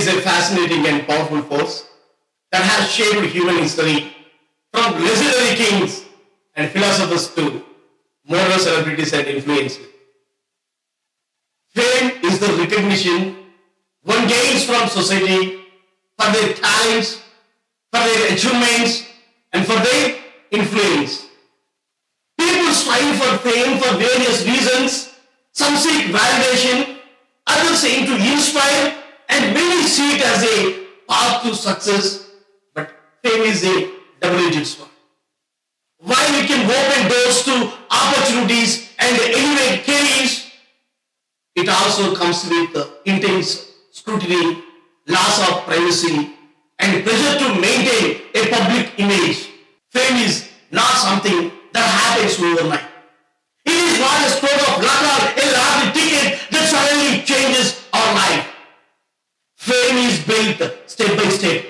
is a fascinating and powerful force that has shaped human history from legendary kings and philosophers to modern celebrities and influencers. Fame is the recognition one gains from society for their talents, for their achievements, and for their influence. People strive for fame for various reasons. Some seek validation, others aim to inspire, and many see it as a path to success. But fame is a double-edged sword. While it can open doors to opportunities and elevate careers, it also comes with intense scrutiny, loss of privacy, and pressure to maintain a public image. Fame is not something that happens overnight. It is not a stroke of luck or a lottery ticket that suddenly changes our life. Fame is built step by step,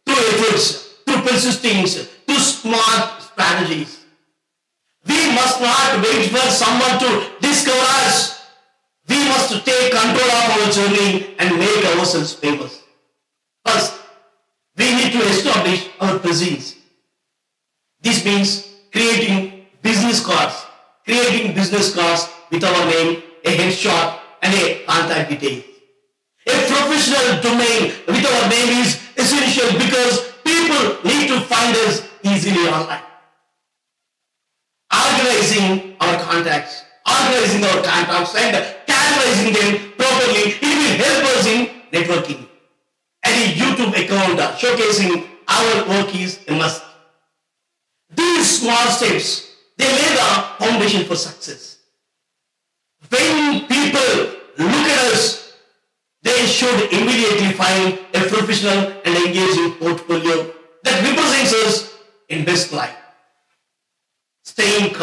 through efforts, through persistence, through smart strategies. We must not wait for someone to discover us. We must take control of our journey and make ourselves famous. First, we need to establish our presence. This means creating business cards with our name, a headshot, and a contact detail. A professional domain with our name is essential because people need to find us easily online. Organizing our contacts, and categorizing them properly, it will help us in networking. And a YouTube account showcasing our work is a must. These small steps, they lay the foundation for success. When people look at us, they should immediately find a professional and engaging portfolio that represents us in best light. Staying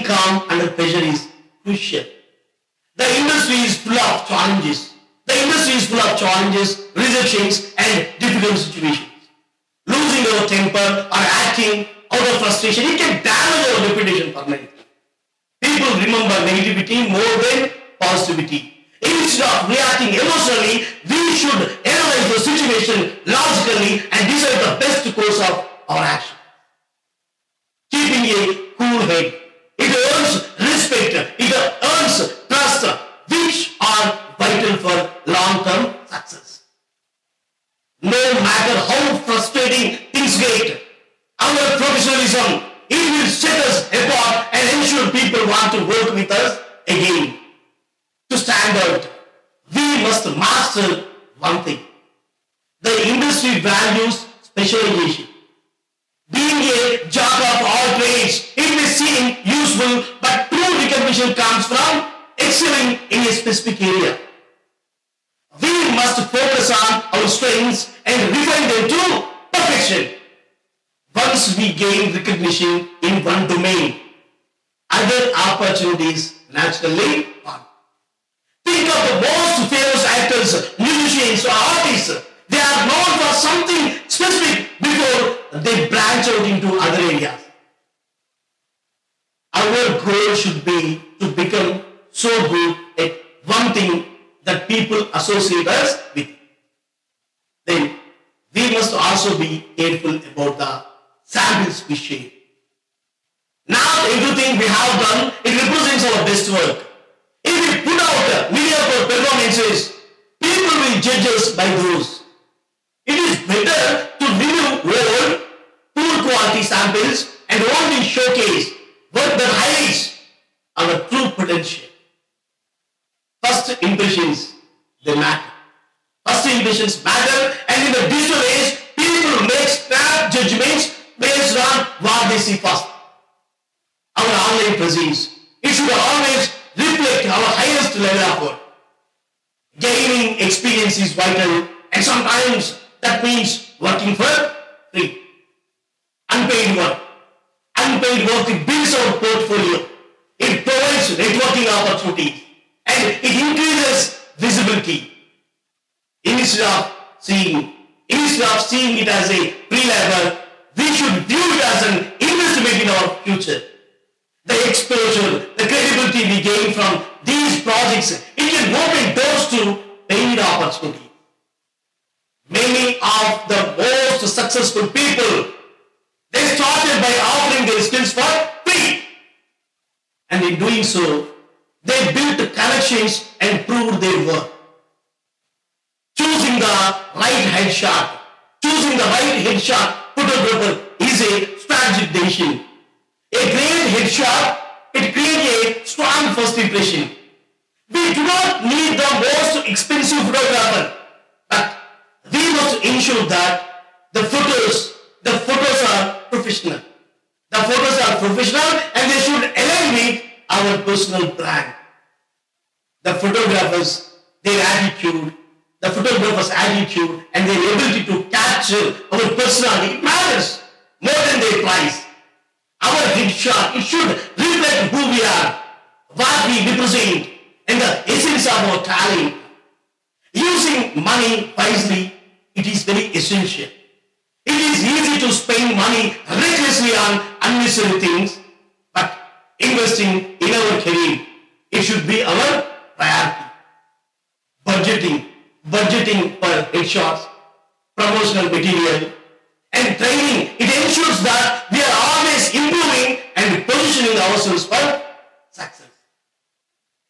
calm under pressure is crucial. The industry is full of challenges. Rejections, and difficult situations. Losing our temper or acting out of frustration, it can damage our reputation permanently. People remember negativity more than positivity. Instead of reacting emotionally, we should analyze the situation logically and decide the best course of our action. Keeping a cool head, it earns respect, it earns trust, which are vital for long-term success. No matter how frustrating things get, our professionalism, it will set us apart and ensure people want to work with us again. To stand out, we must master one thing. The industry values specialization. Being a jack of all trades, it may seem useful, but true recognition comes from excelling in a specific area. We must focus on our strengths and refine them to perfection. Once we gain recognition in one domain, other opportunities naturally follow. Think of the most famous actors, musicians, or artists. They are known for something specific before they branch out into other areas. Our goal should be to become so good at one thing that people associate us with. Then we must also be careful about the samples we share. Not everything we have done, it represents our best work. If we put out mediocre performances, people will judge us by those. It is better to remove old, poor quality samples and only showcase work that highlights our true potential. First impressions, they matter. And in the digital age, people make snap judgments based on what they see first. Our online presence, it should always reflect our highest level of work. Gaining experience is vital, and sometimes that means working for free. Unpaid work it builds our portfolio. It provides networking opportunities and it increases visibility. Instead of seeing it as a free labor, we should view it as an investment in our future. The exposure, the credibility we gain from these projects, it can open doors to paid opportunity. Many of the most successful people, they started by offering their skills for free. And in doing so, they built connections and proved their worth. Choosing the right headshot, choosing the right headshot photographer is a strategic decision. A great headshot, it creates a strong first impression. We do not need the most expensive photographer, but we must ensure that the photos are professional. The photos are professional and they should align with our personal brand. The photographer's attitude and their ability to capture our personality, it matters more than their price. Our headshot, it should reflect who we are, what we represent, and the essence of our talent. Using money wisely, it is very essential. It is easy to spend money recklessly on unnecessary things, but investing in our career, it should be our priority. Budgeting for headshots, promotional material, and training, it ensures that we are always improving and positioning ourselves for success.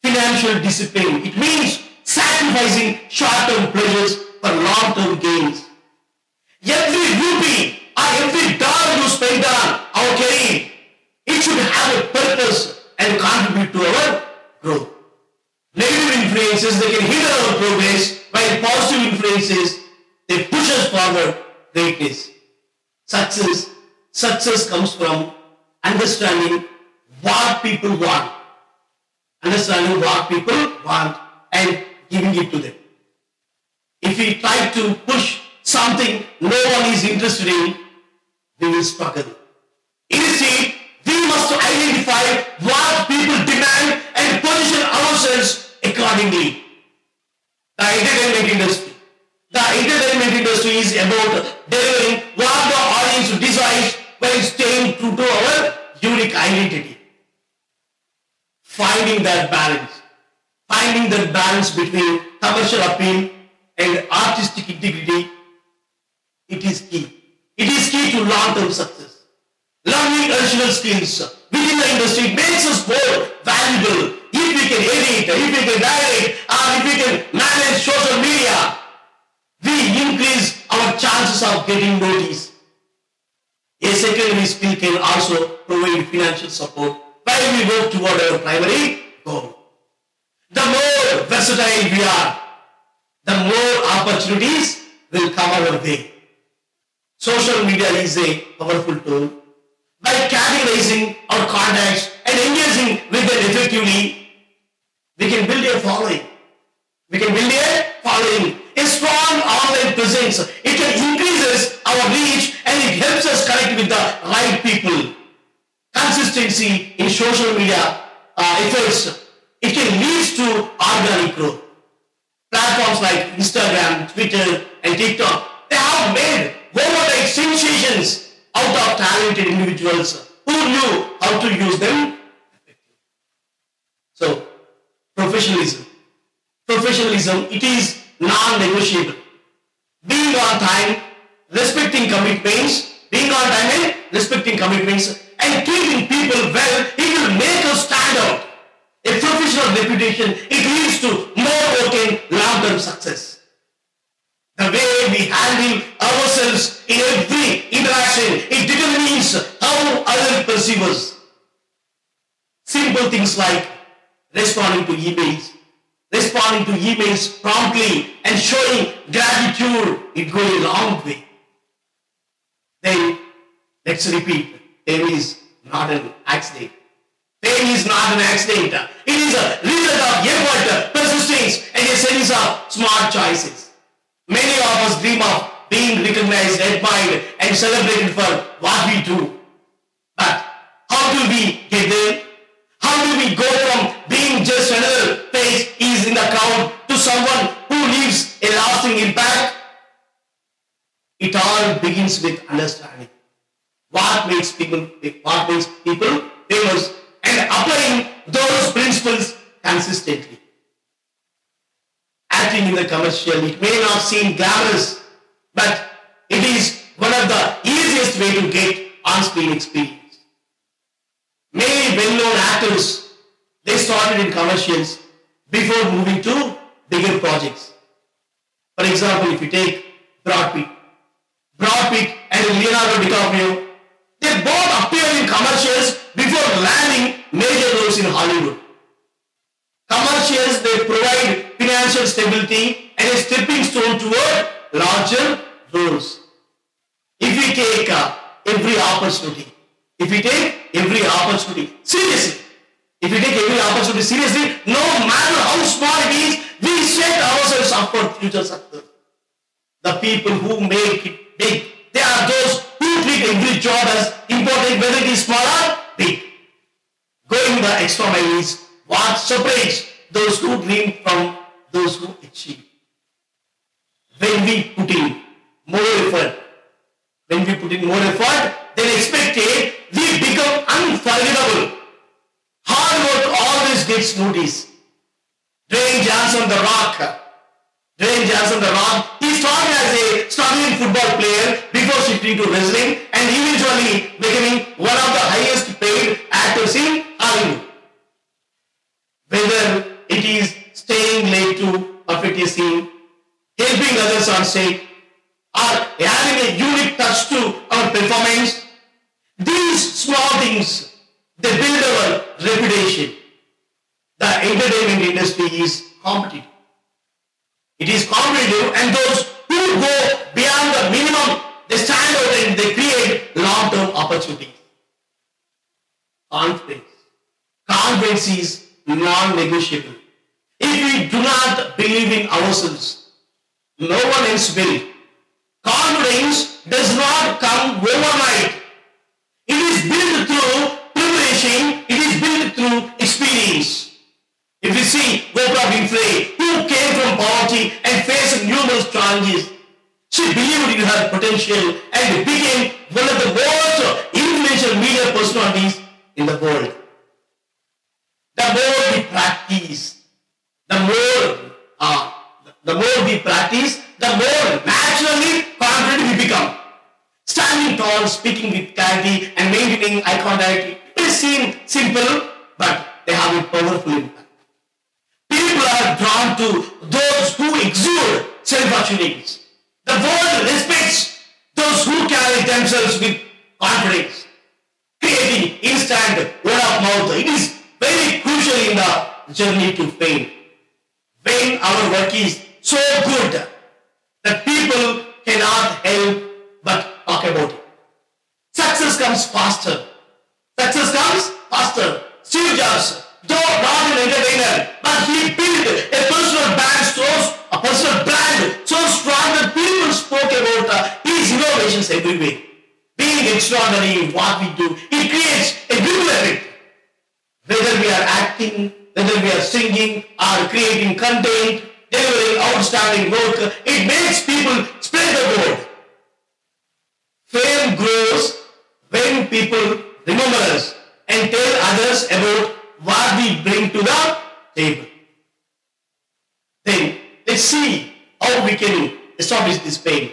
Financial discipline, it means sacrificing short-term pleasures for long-term gains. Every rupee or every dollar you spend on our career, it should have a purpose and contribute to our growth. Negative influences, they can hinder our progress, while positive influences, they push us forward greatness. Success comes from understanding what people want. Understanding what people want and giving it to them. If we try to push something no one is interested in, we will struggle. Instead, we must identify what people demand and position ourselves accordingly. The entertainment industry. The entertainment industry is about delivering what the audience desires while staying true to our unique identity. Finding that balance between commercial appeal and artistic integrity, it is key. It is key to long-term success. Learning additional skills within the industry makes us more valuable. If we can edit, if we can direct, or if we can manage social media, we increase our chances of getting noticed. A secondary skill can also provide financial support while we work toward our primary goal. The more versatile we are, the more opportunities will come our way. Social media is a powerful tool. By categorizing our contacts and engaging with them effectively, we can build a following. A strong online presence. It can increase our reach and it helps us connect with the right people. Consistency in social media efforts, it can lead to organic growth. Platforms like Instagram, Twitter, and TikTok, they have made overnight sensations out of talented individuals who knew how to use them. So, professionalism, it is non-negotiable. Being on time, respecting commitments, and treating people well, it will make us stand out. A professional reputation, it leads to more work and long-term success. The way we handle ourselves in every interaction, it determines how others perceive us. Simple things like responding to emails promptly and showing gratitude, it goes a long way. Then, let's repeat, fame is not an accident. Fame is not an accident. It is a result of effort, persistence, and a series of smart choices. Many of us dream of being recognized, admired, and celebrated for what we do. But how do we get there? How do we go from being just another face is in the crowd to someone who leaves a lasting impact? It all begins with understanding what makes people famous and applying those principles consistently. Acting in the commercial, it may not seem glamorous, but it is one of the easiest way to get on-screen experience. Many well-known actors, they started in commercials before moving to bigger projects. For example, if you take Brad Pitt and Leonardo DiCaprio, they both appeared in commercials before landing major roles in Hollywood. Commercials, they provide financial stability and a stepping stone toward larger roles. If we take every opportunity seriously, no matter how small it is, we set ourselves up for future success. The people who make it big, they are those who treat every job as important, whether it is small or big. Going the extra mile is what separates those who dream from those who achieve. When we put in more effort, then expected, we become unforgettable. Hard work always gets noticed. Dwayne Johnson, the Rock, he started as a struggling football player before shifting to wrestling and eventually becoming one of the highest paid actors in Hollywood. Whether it is staying late to perfect a scene, helping others on set, or adding a unique touch to our performance, these small things, they build our reputation. The entertainment industry is competitive. It is competitive, and those who go beyond the minimum, they stand out and they create long-term opportunities. Confidence is non-negotiable. If we do not believe in ourselves, no one else will. Confidence does not come overnight. It is built through preparation. It is built through experience. If you see Oprah Winfrey, who came from poverty and faced numerous challenges, she believed in her potential and became one of the most influential media personalities in the world. The more we practice, the more naturally confident we become. Standing tall, speaking with clarity, and maintaining eye contact may seem simple, but they have a powerful impact. People are drawn to those who exude self-assurance. The world respects those who carry themselves with confidence. Creating instant word of mouth, it is very crucial in the journey to fame. When our work is so good that people cannot help but talk about it. Success comes faster. Steve Jobs, though not an entertainer, but he built a personal brand so strong that people spoke about his innovations everywhere. Being extraordinary in what we do, it creates a ripple effect. Whether we are acting, whether we are singing, or creating content, delivering outstanding work, it makes people spread the word. Fame grows when people remember us and tell others about what we bring to the table. Then let's see how we can establish this fame.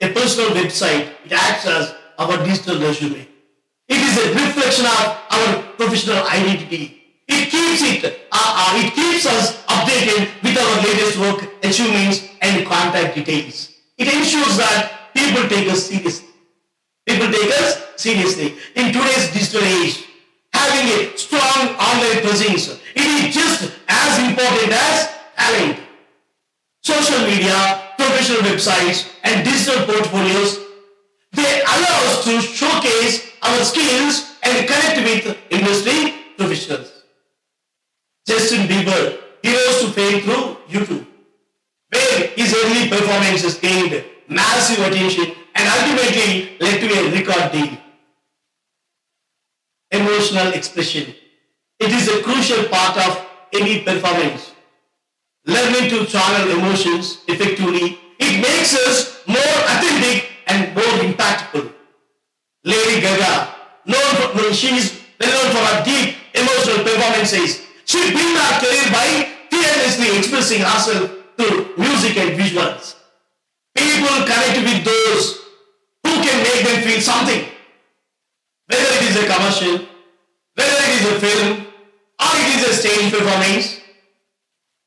A personal website, it acts as our digital resume. It is a reflection of our professional identity. It keeps us updated with our latest work, achievements, and contact details. It ensures that people take us seriously. In today's digital age, having a strong online presence, it is just as important as talent. Social media, professional websites, and digital portfolios, they allow us to showcase our skills and connect with industry professionals. Justin Bieber, he rose to fame through YouTube, where his early performances gained massive attention and ultimately led to a record deal. Emotional expression. It is a crucial part of any performance. Learning to channel emotions effectively, it makes us more authentic and more impactful. Lady Gaga, she is well known for her deep emotional performances. She built her career by fearlessly expressing herself through music and visuals. People connect with those who can make them feel something, whether it is a commercial, whether it is a film, or it is a stage performance.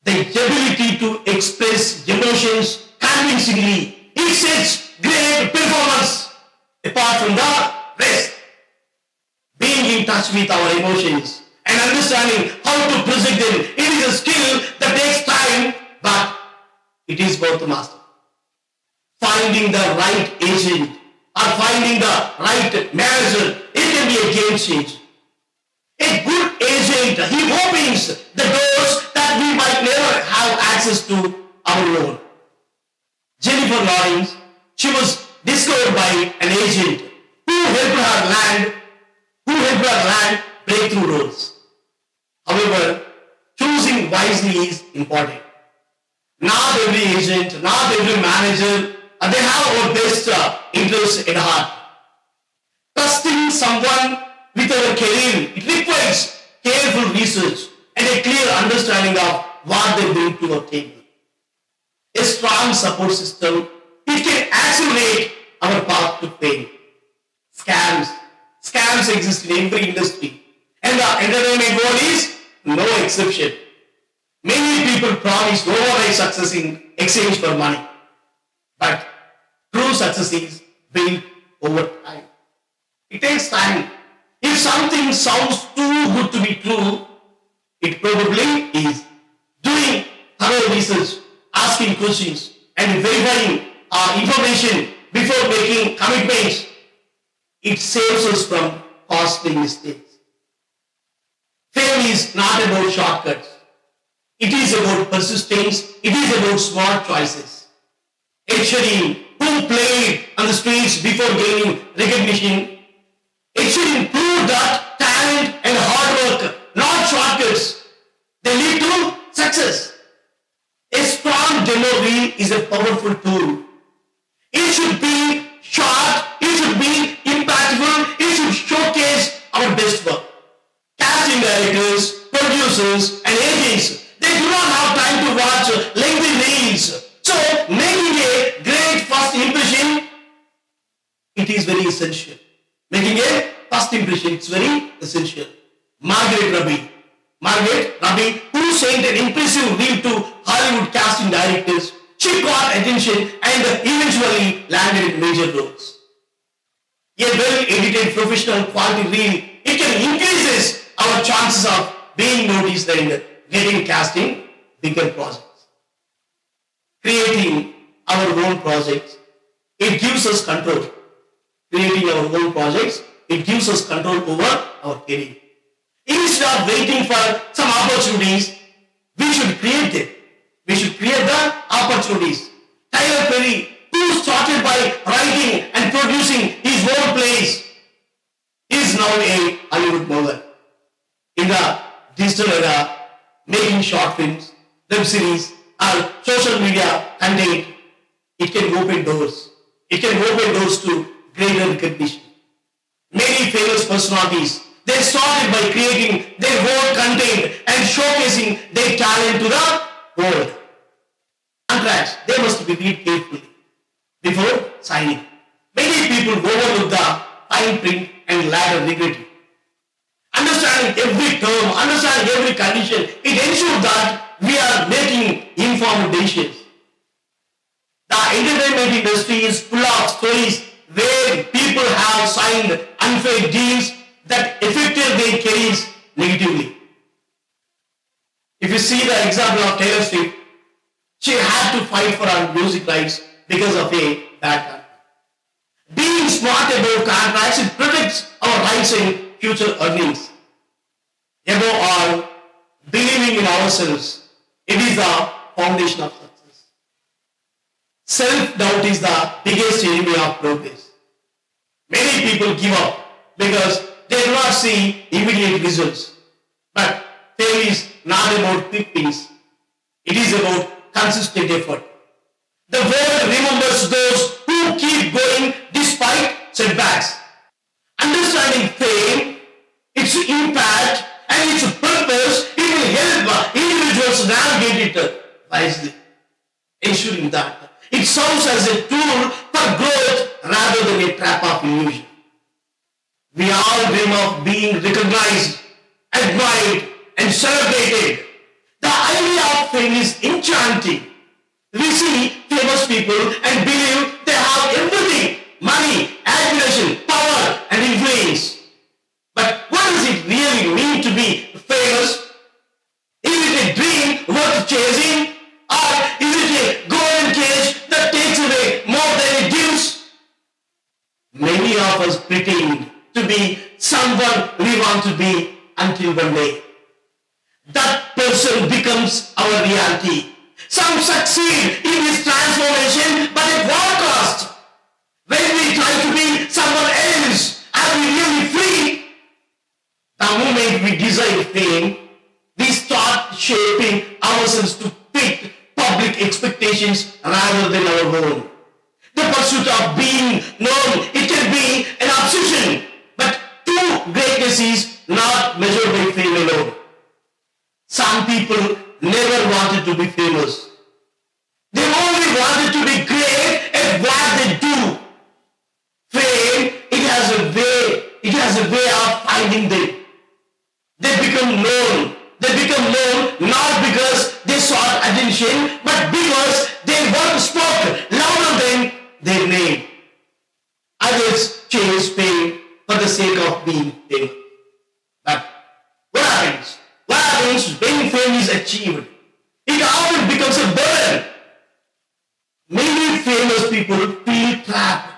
The ability to express emotions convincingly is such great performance. Apart from the rest, being in touch with our emotions and understanding how to present them, it is a skill that takes time, but it is worth the master. Finding the right agent or finding the right manager, it can be a game changer. A good agent, he opens the doors that we might never have access to our own. Jennifer Lawrence, she was discovered by an agent who helped her land breakthrough roles. However, choosing wisely is important. Not every agent, not every manager, they have our best interests at heart. Trusting someone with our career, it requires careful research and a clear understanding of what they bring to our table. A strong support system, it can accelerate our path to fame. Scams exist in every industry, and the entertainment world is no exception. Many people promise overnight success in exchange for money, but true success is built over time. It takes time. If something sounds too good to be true, it probably is. Doing thorough research, asking questions, and verifying information before making commitments, it saves us from costly mistakes. Fame is not about shortcuts. It is about persistence. It is about smart choices. Ed Sheeran, who played on the streets before gaining recognition, it should include that talent and hard work, not shortcuts. They lead to success. A strong demo reel is a powerful tool. It should be short, it should be impactful, it should showcase our best work. Casting directors, producers, and agents, they do not have time to watch lengthy reels. So, making a great first impression, it is very essential. Making a first impression, it's very essential. Margaret Robbie, who sent an impressive reel to Hollywood casting directors, she got attention and eventually landed in major roles. A well-edited professional quality reel, it can increases our chances of being noticed and getting casting bigger projects. Creating our own projects, it gives us control. Creating our own projects, it gives us control over our career. Instead of waiting for some opportunities, we should create them. We should create the opportunities. Tyler Perry, who started by writing and producing his own plays, is now a Hollywood mogul. In the digital era, making short films, web series, or social media content, it can open doors. It can open doors to greater recognition. Many famous personalities, they started by creating their own content and showcasing their talent to the world. Contracts, they must be read carefully before signing. Many people overlook the fine print and later regret it. Understanding every term, understanding every condition, it ensures that we are making informed decisions. The entertainment industry is full of stories where people have signed unfair deals that affected their careers negatively. If you see the example of Taylor Swift, she had to fight for her music rights because of a bad contract. Being smart about contracts, it protects our rights and future earnings. Above all, believing in ourselves, it is the foundation of success. Self-doubt is the biggest enemy of progress. Many people give up because they do not see immediate results. But failure is not about quick wins. It is about consistent effort. The world remembers those who keep going despite setbacks. Understanding fame, its impact, and its purpose, it will help individuals navigate it wisely, ensuring that it It serves as a tool for growth rather than a trap of illusion. We all dream of being recognized, admired, and celebrated. The idea of fame is enchanting. We see famous people and believe they have everything: money, admiration, power, and influence. But what does it really mean to be famous? Is it a dream worth chasing? Or is it a golden cage that takes away more than it gives? Many of us pretend to be someone we want to be until one day that person becomes our reality. Some succeed in this transformation, but at what cost? When we try to be someone else, are we really free? The moment we desire fame, we start shaping ourselves to fit public expectations rather than our own. The pursuit of being known, it can be an obsession, but true greatness is not measured by fame alone. Some people never wanted to be famous. They only wanted to be great at what they do. Fame, it has a way of finding them. They become known. They become known not because they sought attention, but because their work spoke louder than their name. Others chase fame for the sake of being famous. But what happens? What happens when fame is achieved? It often becomes a burden. Many famous people feel trapped,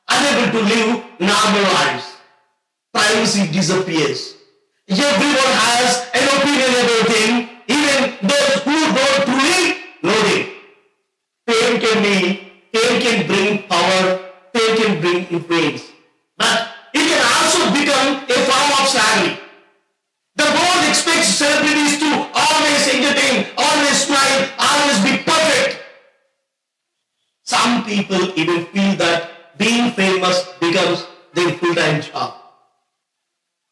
unable to live normal lives. Privacy disappears. Everyone has an opinion about him, even those who don't truly know him. Fame can bring power, fame can bring influence. But it can also become a form of slavery. The world expects celebrities to always entertain, always smile, always be perfect. Some people even feel that being famous becomes their full-time job.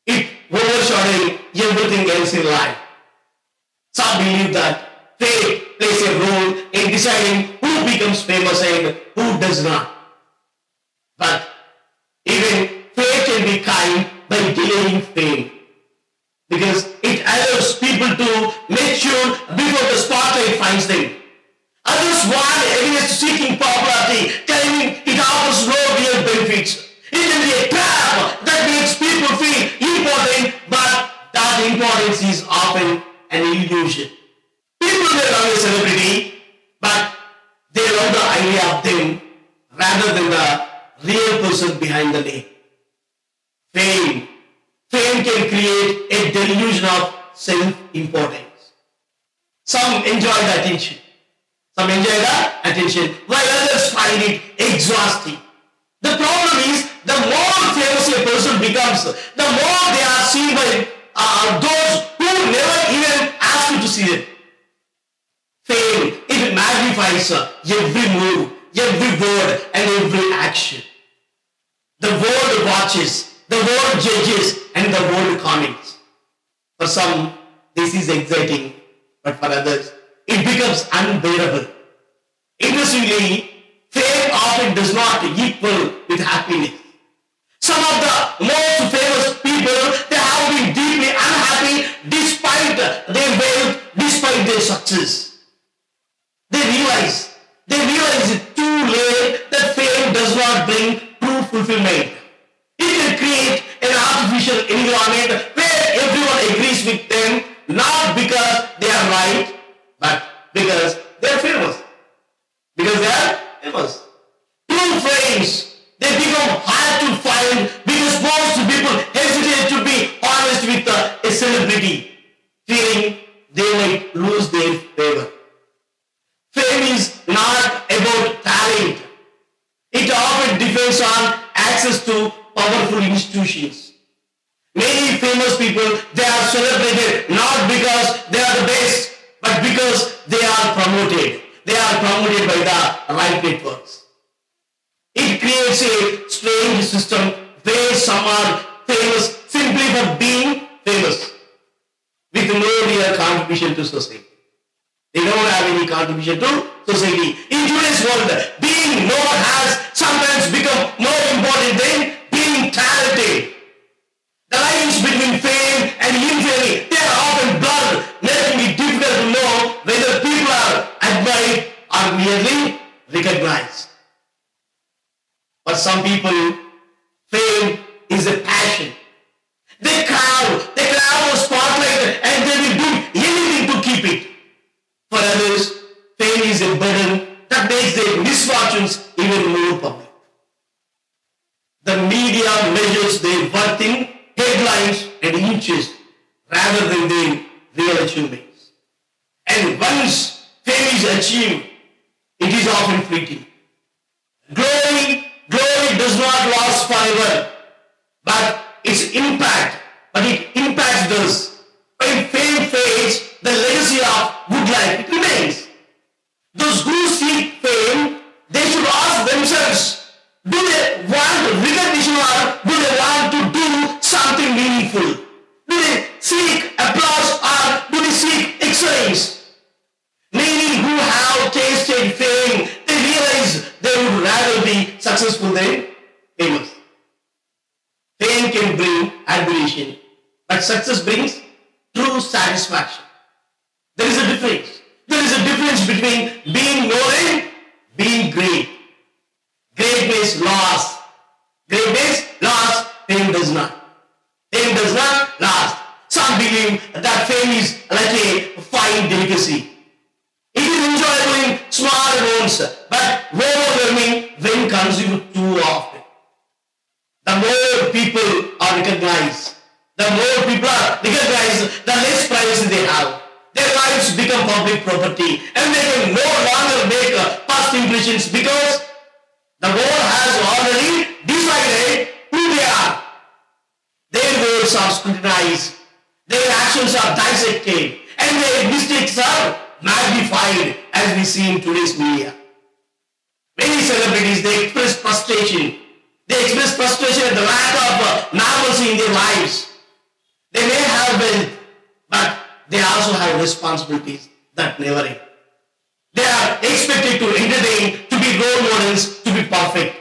It overshadowing everything else in life. Some believe that fate plays a role in deciding who becomes famous and who does not. But even fate can be kind by delaying fame, because it allows people to mature before the spotlight finds them. Others warn against seeking popularity, claiming it offers no real benefits. It can be a trap that makes people feel important, but that importance is often an illusion. People may love a celebrity, but they love the idea of them rather than the real person behind the name. Fame can create a delusion of self-importance. Some enjoy the attention. While others find it exhausting. The problem is, the more famous a person becomes, the more they are seen by those who never even ask you to see them. Fame, it magnifies every move, every word, and every action. The world watches, the world judges, and the world comments. For some, this is exciting, but for others, it becomes unbearable. Interestingly, fame often does not equal with happiness. Some of the most famous people, they have been deeply unhappy despite their wealth, despite their success. They realize it too late that fame does not bring true fulfillment. It can create an artificial environment where everyone agrees with them, not because they are right, but because they are famous. True friends, they become hard to find because most people hesitate to be honest with a celebrity, fearing they might lose their favor. Fame is not about talent. It often depends on access to powerful institutions. Many famous people, they are celebrated not because they are the best, but because they are promoted. They are promoted by the right networks. It creates a strange system where some are famous simply for being famous, with no real contribution to society. They don't have any contribution to society. In today's world, being known has sometimes become more important than being talented. The lines between fame and infamy, they are often blurred, making it difficult to know whether people are admired or merely recognized. For some people, fame is a passion. They crowd the spotlight and they will do anything to keep it. For others, fame is a burden that makes their misfortunes even more public. The media measures their worth in headlines and inches rather than their real achievements. And once fame is achieved, it is often fleeting. Glory does not last forever, but its impact does. When fame fades, the legacy of good life it remains. Those who seek fame, they should ask themselves, do they want recognition or do they want to do something meaningful? Do they seek applause or do they seek excellence? Many who have tasted fame, they realize they would rather be successful than famous. Fame can bring admiration, but success brings true satisfaction. There is a difference. There is a difference between being known and being great. Greatness lasts. Fame does not. Fame does not last. Some believe that fame is like a fine delicacy. It is enjoyable in small amounts, but overwhelming when consumed too often. The more people are recognized, the less privacy they have. Their lives become public property and they can no longer make first impressions because the world has already decided who they are. Their words are scrutinized, their actions are dissected, and their mistakes are magnified as we see in today's media. Many celebrities, they express frustration. They express frustration at the lack of normalcy in their lives. They may have wealth, but they also have responsibilities that never end. They are expected to entertain, to be role models, to be perfect.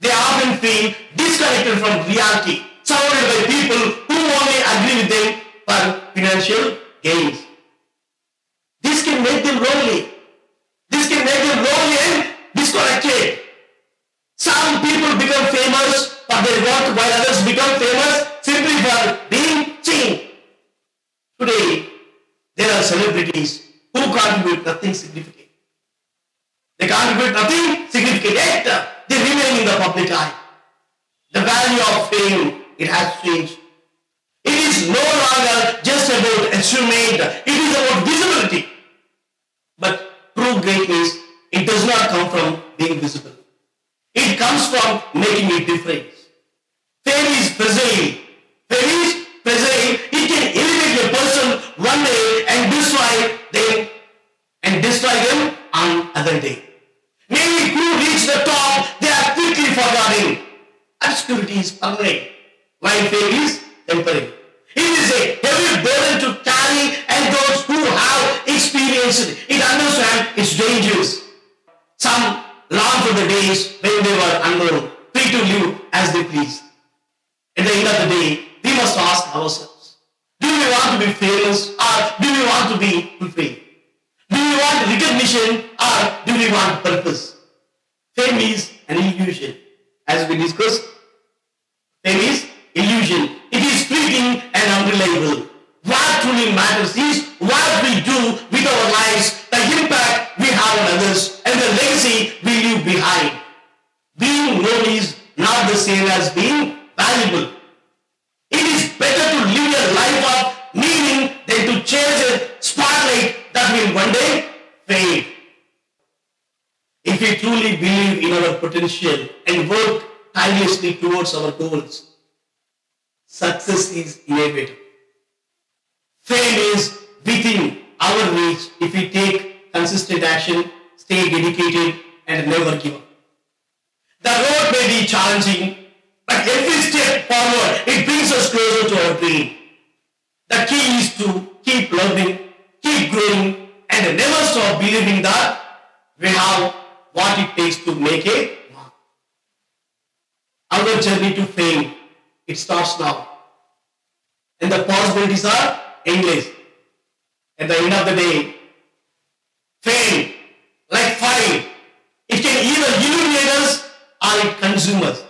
They often feel disconnected from reality, surrounded by people who only agree with them for financial gains. This can make them lonely. And disconnected. Some people become famous for their work while others become famous simply for being seen. Today, there are celebrities who contribute nothing significant. They contribute nothing significant, yet they remain in the public eye. The value of fame, it has changed. It is no longer just about achievement, it is about visibility. But true greatness, it does not come from being visible. It comes from making a difference. Fame is fragile. It can elevate a person one day and destroy them on other day. Many who reach the top, they are quickly forgotten. Obscurity is permanent, while fame is temporary. It is a heavy burden to carry, and those who have experienced it understand its dangers. Some long for the days when they were unknown, free to live as they please. At the end of the day, we must ask ourselves, do we want to be famous or do we want to be fulfilled? Do we want recognition or do we want purpose? Fame is an illusion. As we discussed, fame is illusion. It is fleeting and unreliable. What truly matters is what we do with our lives, the impact we have on others, and the legacy we leave behind. Being known is not the same as being valuable. It is better to live a life of meaning than to chase a spotlight that will one day fade. If we truly believe in our potential and work tirelessly towards our goals, success is inevitable. Fame is within our reach if we take consistent action, stay dedicated, and never give up. The road may be challenging, but every step forward, it brings us closer to our dream. The key is to keep learning, keep growing, believing that we have what it takes to make a mark. Our journey to fame, it starts now. And the possibilities are endless. At the end of the day, fame, like fire, it can either illuminate us or it consume us.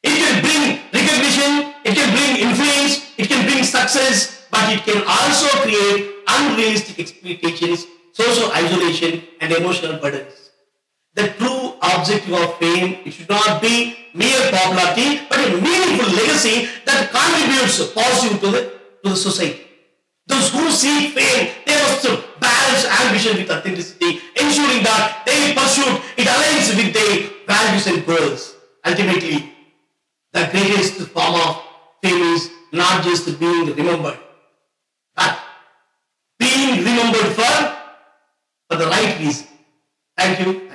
It can bring recognition, it can bring influence, it can bring success, but it can also create unrealistic expectations, social isolation, and emotional burdens. The true objective of fame, it should not be mere popularity, but a meaningful legacy that contributes positive to the society. Those who seek fame, they must balance ambition with authenticity, ensuring that their pursuit it aligns with their values and goals. Ultimately, the greatest form of fame is not just being remembered, but being remembered for the right reason. Thank you.